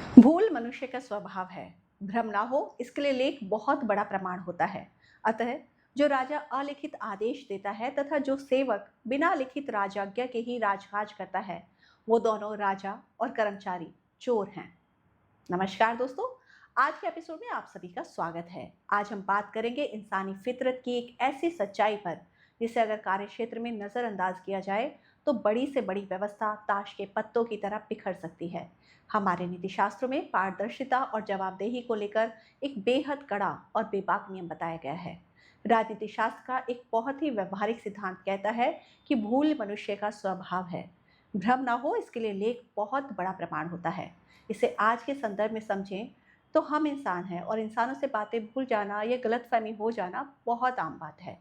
भूल मनुष्य का स्वभाव है। भ्रम ना हो इसके लिए लेख बहुत बड़ा प्रमाण होता है। अतः जो राजा अलिखित आदेश देता है तथा जो सेवक बिना लिखित राजाज्ञा के ही राजकाज करता है, वो दोनों राजा और कर्मचारी चोर हैं। नमस्कार दोस्तों, आज के एपिसोड में आप सभी का स्वागत है। आज हम बात करेंगे इंसानी फितरत की एक ऐसी सच्चाई पर जिसे अगर कार्यक्षेत्र में नजरअंदाज किया जाए तो बड़ी से बड़ी व्यवस्था ताश के पत्तों की तरह बिखर सकती है। हमारे नीति शास्त्रों में पारदर्शिता और जवाबदेही को लेकर एक बेहद कड़ा और बेबाक नियम बताया गया है। राजनीति शास्त्र का एक बहुत ही व्यवहारिक सिद्धांत कहता है कि भूल मनुष्य का स्वभाव है। भ्रम ना हो इसके लिए लेख बहुत बड़ा प्रमाण होता है। इसे आज के संदर्भ में समझें तो हम इंसान हैं और इंसानों से बातें भूल जाना या गलतफहमी हो जाना बहुत आम बात है।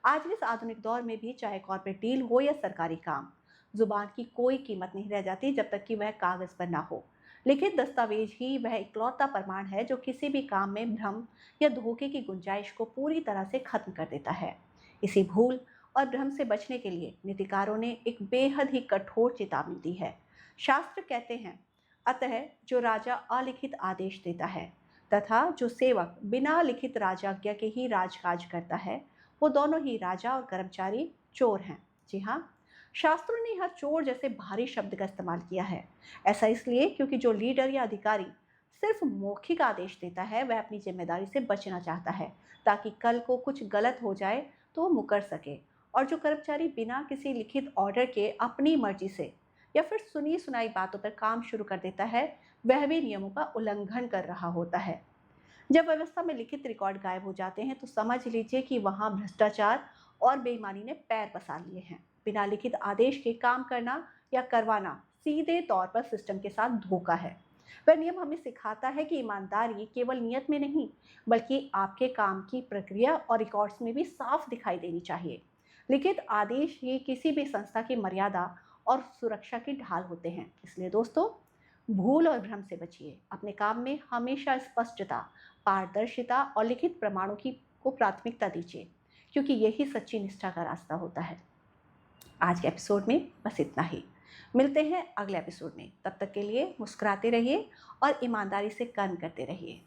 आज के इस आधुनिक दौर में भी चाहे कॉर्पोरेट डील हो या सरकारी काम, जुबान की कोई कीमत नहीं रह जाती जब तक कि वह कागज पर ना हो। लिखित दस्तावेज ही वह इकलौता प्रमाण है जो किसी भी काम में भ्रम या धोखे की गुंजाइश को पूरी तरह से खत्म कर देता है। इसी भूल और भ्रम से बचने के लिए नीतिकारों ने एक बेहद ही कठोर चेतावनी दी है। शास्त्र कहते हैं, अतः जो राजा अलिखित आदेश देता है तथा जो सेवक बिना लिखित राजाज्ञा के ही राजकाज करता है, वो दोनों ही राजा और कर्मचारी चोर हैं। जी हाँ, शास्त्रों ने यहाँ चोर जैसे भारी शब्द का इस्तेमाल किया है। ऐसा इसलिए क्योंकि जो लीडर या अधिकारी सिर्फ मौखिक आदेश देता है वह अपनी जिम्मेदारी से बचना चाहता है ताकि कल को कुछ गलत हो जाए तो वो मुकर सके। और जो कर्मचारी बिना किसी लिखित ऑर्डर के अपनी मर्जी से या फिर सुनी सुनाई बातों पर काम शुरू कर देता है, वह भी नियमों का उल्लंघन कर रहा होता है। जब व्यवस्था में लिखित रिकॉर्ड गायब हो जाते हैं तो समझ लीजिए कि वहां भ्रष्टाचार और बेईमानी ने पैर पसार लिए हैं। बिना लिखित आदेश के काम करना या करवाना सीधे तौर पर सिस्टम के साथ धोखा है। वह नियम हमें सिखाता है कि ईमानदारी केवल नियत में नहीं, बल्कि आपके काम की प्रक्रिया और रिकॉर्ड्स में भी साफ दिखाई देनी चाहिए। लिखित आदेश ही किसी भी संस्था की मर्यादा और सुरक्षा की ढाल होते हैं। इसलिए दोस्तों, भूल और भ्रम से बचिए। अपने काम में हमेशा स्पष्टता, पारदर्शिता और लिखित प्रमाणों की को प्राथमिकता दीजिए, क्योंकि यही सच्ची निष्ठा का रास्ता होता है। आज के एपिसोड में बस इतना ही। मिलते हैं अगले एपिसोड में। तब तक के लिए मुस्कुराते रहिए और ईमानदारी से कर्म करते रहिए।